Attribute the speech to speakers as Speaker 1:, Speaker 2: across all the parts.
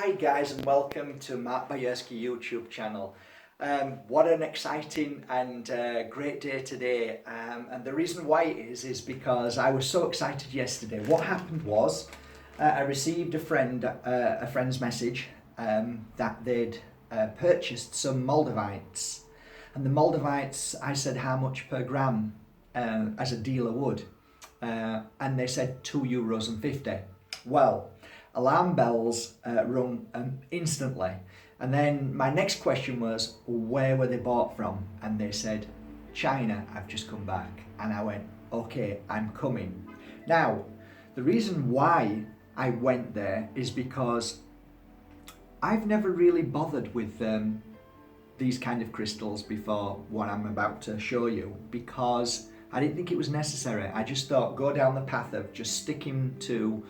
Speaker 1: Hi guys and welcome to Mark Bajerski YouTube channel. What an exciting and great day today, and the reason why it is because I was so excited yesterday. What happened was I received a friend's message that they'd purchased some Moldavites, and the Moldavites, I said how much per gram as a dealer would, and they said €2.50. Well, alarm bells rung instantly, and then my next question was, where were they bought from? And they said, China, I've just come back. And I went, okay, I'm coming. Now, the reason why I went there is because I've never really bothered with these kind of crystals before what I'm about to show you, because I didn't think it was necessary. I just thought, go down the path of just sticking to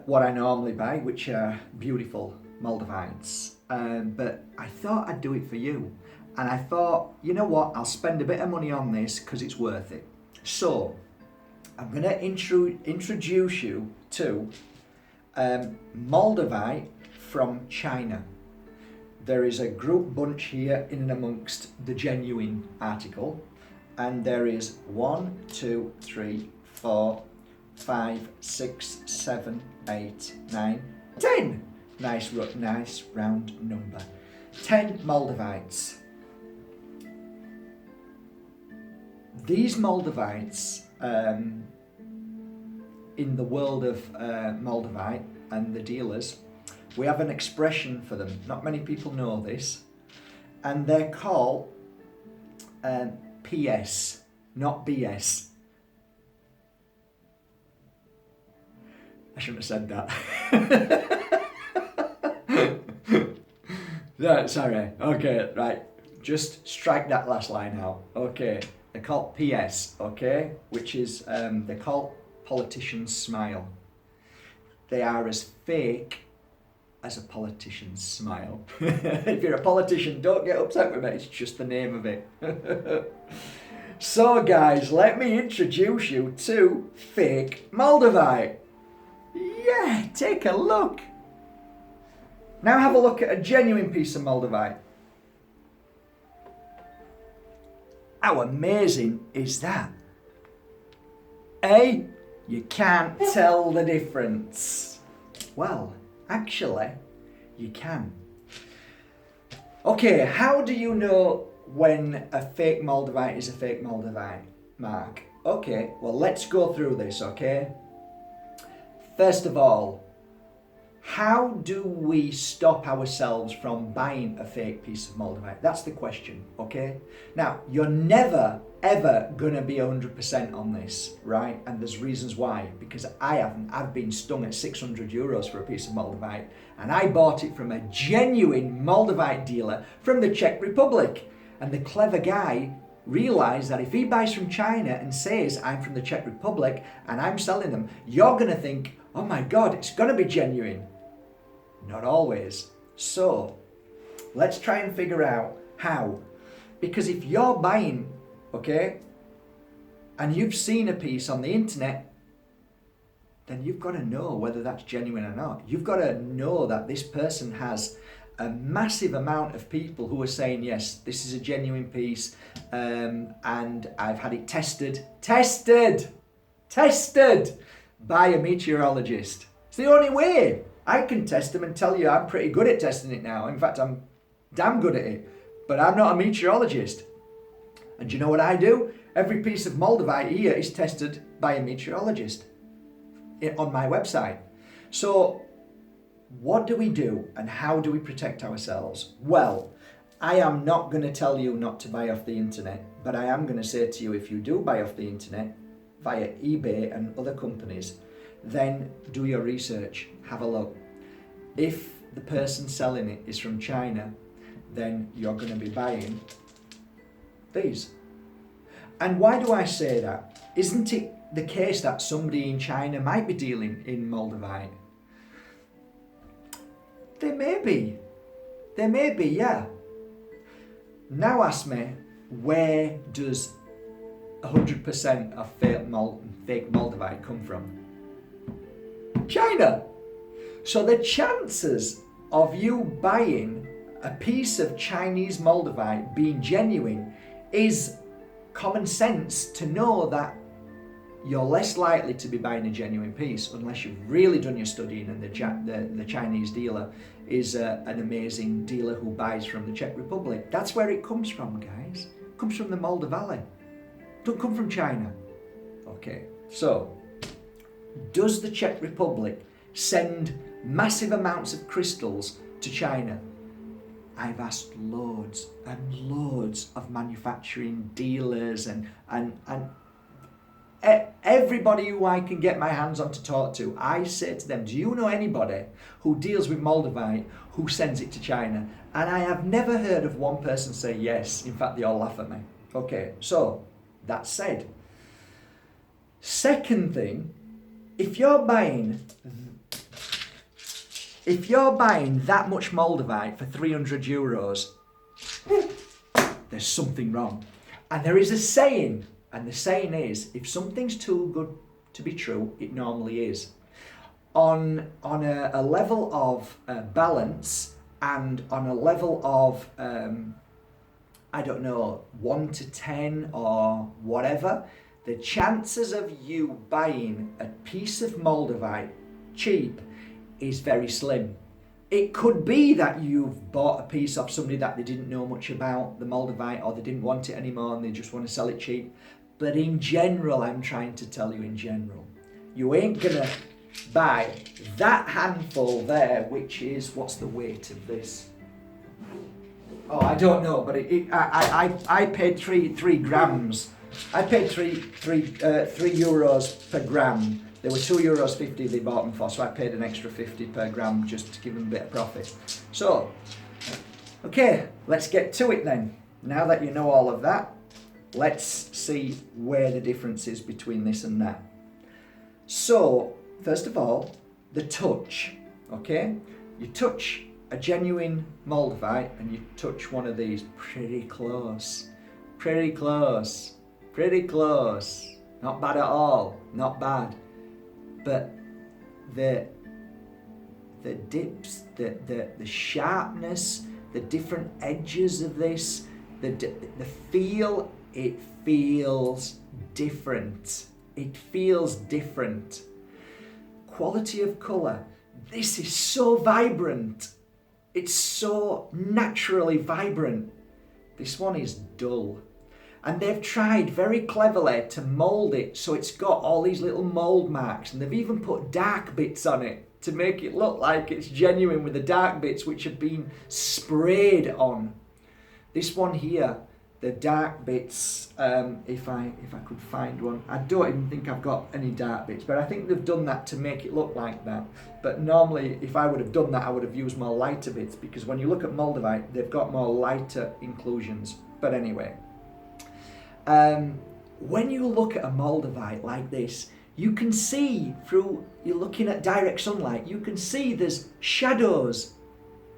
Speaker 1: what I normally buy, which are beautiful Moldavites. But I thought I'd do it for you. And I thought, you know what, I'll spend a bit of money on this because it's worth it. So, I'm going to introduce you to Moldavite from China. There is a group bunch here in and amongst the genuine article. And there is 1, 2, 3, 4, 5, 6, 7, 8, 9, 10. Nice round number. 10 Moldavites. These Moldavites, in the world of Moldavite and the dealers, we have an expression for them. Not many people know this, and they're called P.E.H, not B.S. I shouldn't have said that. No, sorry. Okay, right. Just strike that last line out. Okay. They're called P.S, okay? Which is, they're called politicians smile. They are as fake as a politician's smile. If you're a politician, don't get upset with me. It's just the name of it. So guys, let me introduce you to fake Moldavite. Yeah, take a look. Now have a look at a genuine piece of Moldavite. How amazing is that? Eh? You can't tell the difference. Well, actually, you can. Okay, how do you know when a fake Moldavite is a fake Moldavite, Mark? Okay, well, let's go through this, okay? First of all, how do we stop ourselves from buying a fake piece of Moldavite? That's the question, okay? Now, you're never, ever going to be 100% on this, right? And there's reasons why. Because I haven't. I've been stung at €600 for a piece of Moldavite. And I bought it from a genuine Moldavite dealer from the Czech Republic. And the clever guy realised that if he buys from China and says, I'm from the Czech Republic and I'm selling them, you're going to think, oh my God, it's going to be genuine. Not always. So, let's try and figure out how. Because if you're buying, okay, and you've seen a piece on the internet, then you've got to know whether that's genuine or not. You've got to know that this person has a massive amount of people who are saying, yes, this is a genuine piece, and I've had it tested by a meteorologist. It's the only way. I can test them and tell you I'm pretty good at testing it now. In fact, I'm damn good at it. But I'm not a meteorologist. And do you know what I do? Every piece of Moldavite here is tested by a meteorologist on my website. So, what do we do and how do we protect ourselves? Well, I am not going to tell you not to buy off the internet, but I am going to say to you, if you do buy off the internet via eBay and other companies, then do your research, have a look. If the person selling it is from China, then you're going to be buying these. And why do I say that? Isn't it the case that somebody in China might be dealing in Moldavite? There may be, yeah. Now ask me, where does 100% of fake Moldavite come from? China. So the chances of you buying a piece of Chinese Moldavite being genuine is common sense to know that you're less likely to be buying a genuine piece unless you've really done your studying and the Chinese dealer is an amazing dealer who buys from the Czech Republic. That's where it comes from, guys. It comes from the Moldavite Valley. It don't come from China. Okay, so does the Czech Republic send massive amounts of crystals to China? I've asked loads and loads of manufacturing dealers and everybody who I can get my hands on to talk to. I say to them, do you know anybody who deals with Moldavite who sends it to China? And I have never heard of one person say yes. In fact, they all laugh at me. Okay, so that said, second thing, if you're buying that much Moldavite for 300 euros, there's something wrong. And there is a saying, and the saying is, if something's too good to be true, it normally is. On a level of balance and on a level of, I don't know, 1 to 10 or whatever, the chances of you buying a piece of Moldavite cheap is very slim. It could be that you've bought a piece off somebody that they didn't know much about the Moldavite, or they didn't want it anymore and they just want to sell it cheap. But in general, I'm trying to tell you in general, you ain't gonna buy that handful there, which is, what's the weight of this? Oh, I don't know, but I paid three grams. I paid three euros per gram. They were €2.50 they bought them for, so I paid an extra 50 per gram just to give them a bit of profit. So, okay, let's get to it then. Now that you know all of that, let's see where the difference is between this and that. So, first of all, the touch, okay? You touch a genuine Moldavite and you touch one of these, pretty close, pretty close, pretty close. Not bad at all, not bad. But the dips, the sharpness, the different edges of this, the feel, it feels different. It feels different. Quality of colour. This is so vibrant. It's so naturally vibrant. This one is dull. And they've tried very cleverly to mould it so it's got all these little mould marks, and they've even put dark bits on it to make it look like it's genuine with the dark bits which have been sprayed on. This one here, the dark bits, if I could find one, I don't even think I've got any dark bits, but I think they've done that to make it look like that. But normally, if I would have done that, I would have used more lighter bits, because when you look at Moldavite, they've got more lighter inclusions. But anyway. When you look at a Moldavite like this, you can see through, you're looking at direct sunlight, you can see there's shadows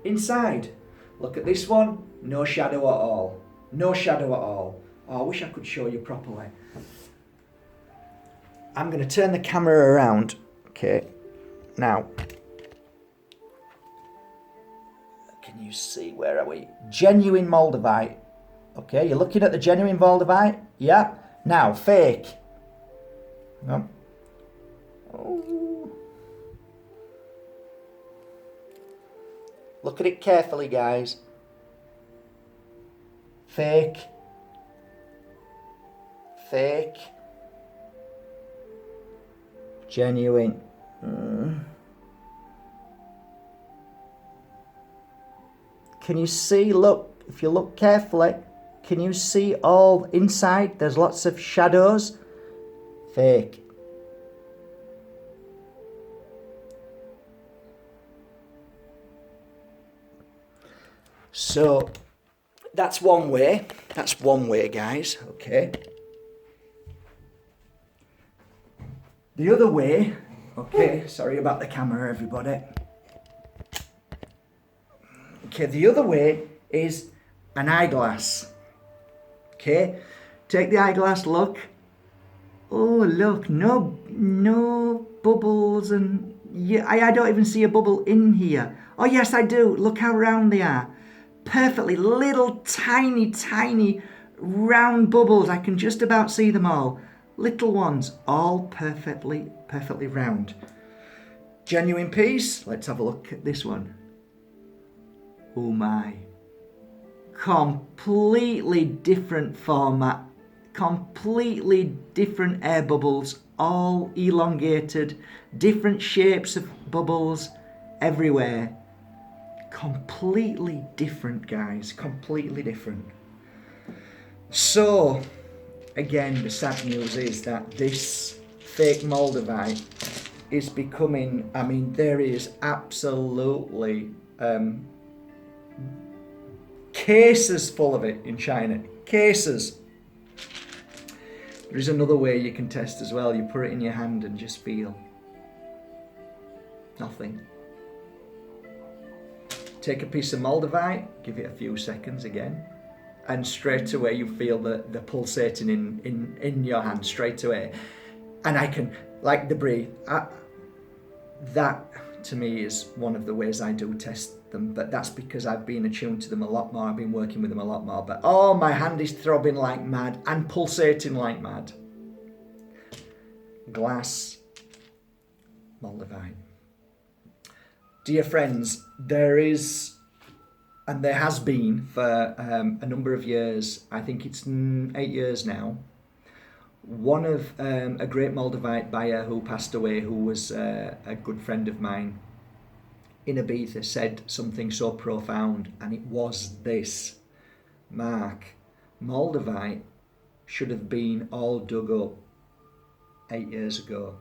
Speaker 1: inside. Look at this one, no shadow at all. No shadow at all. Oh, I wish I could show you properly. I'm going to turn the camera around. Okay, now. Can you see, where are we? Genuine Moldavite. Okay, you're looking at the genuine Moldavite? Yeah. Now, fake. No. Oh. Look at it carefully, guys. Fake. Fake. Genuine. Can you see, look, if you look carefully, can you see all inside? There's lots of shadows. Fake. So that's one way. That's one way, guys. Okay. The other way, okay, sorry about the camera, everybody. Okay, the other way is an eyeglass. Okay, take the eyeglass, look. Oh, look, no bubbles and Yeah, I don't even see a bubble in here. Oh yes, I do. Look how round they are. Perfectly little tiny, tiny round bubbles. I can just about see them all. Little ones, all perfectly, perfectly round. Genuine piece. Let's have a look at this one. Oh my. Completely different format. Completely different air bubbles. All elongated. Different shapes of bubbles everywhere. Completely different, guys. Completely different. So, again, the sad news is that this fake Moldavite is becoming, I mean, there is absolutely cases full of it in China. Cases. There is another way you can test as well. You put it in your hand and just feel. Nothing. Take a piece of Moldavite, give it a few seconds again, and straight away you feel the pulsating in your hand straight away. And I can, like the breathe, that to me is one of the ways I do test them, but that's because I've been attuned to them a lot more, I've been working with them a lot more, but oh, my hand is throbbing like mad and pulsating like mad. Glass Moldavite. Dear friends, there is, and there has been for a number of years, I think it's 8 years now, one of a great Moldavite buyer who passed away, who was a good friend of mine in Ibiza, said something so profound, and it was this: Mark, Moldavite should have been all dug up 8 years ago,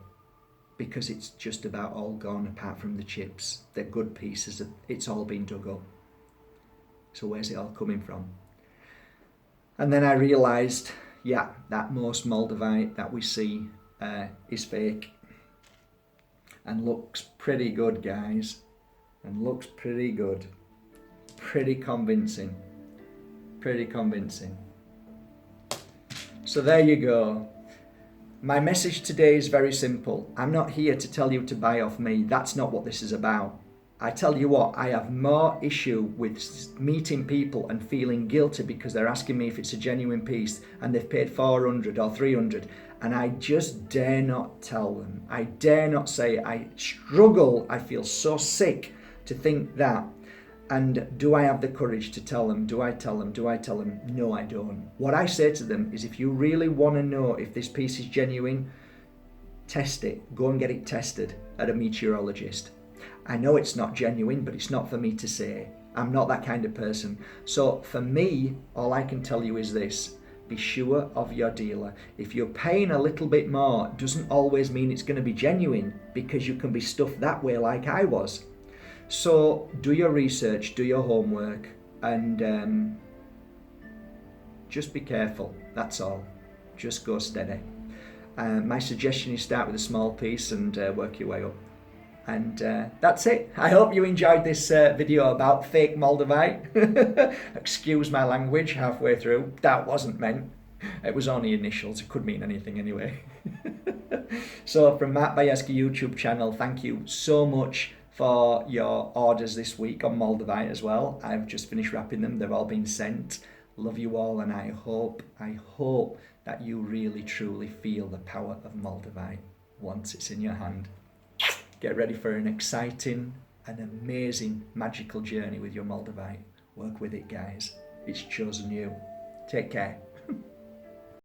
Speaker 1: because it's just about all gone apart from the chips. They're good pieces, it's all been dug up. So where's it all coming from? And then I realised, yeah, that most Moldavite that we see is fake. And looks pretty good, guys. And looks pretty good. Pretty convincing. Pretty convincing. So there you go. My message today is very simple. I'm not here to tell you to buy off me. That's not what this is about. I tell you what, I have more issue with meeting people and feeling guilty because they're asking me if it's a genuine piece and they've paid 400 or 300, and I just dare not tell them. I dare not say. I struggle. I feel so sick to think that. And do I have the courage to tell them? Do I tell them? Do I tell them? No, I don't. What I say to them is, if you really want to know if this piece is genuine, test it. Go and get it tested at a meteorologist. I know it's not genuine, but it's not for me to say. I'm not that kind of person. So for me, all I can tell you is this: be sure of your dealer. If you're paying a little bit more, doesn't always mean it's going to be genuine, because you can be stuffed that way like I was. So do your research, do your homework, and just be careful. That's all. Just go steady. My suggestion is start with a small piece and work your way up. And that's it. I hope you enjoyed this video about fake Moldavite. Excuse my language halfway through. That wasn't meant. It was only initials. It could mean anything anyway. So from Matt Bayeski YouTube channel, thank you so much for your orders this week on Moldavite as well. I've just finished wrapping them. They've all been sent. Love you all, and I hope that you really truly feel the power of Moldavite once it's in your hand. Get ready for an exciting and amazing magical journey with your Moldavite. Work with it, guys. It's chosen you. Take care.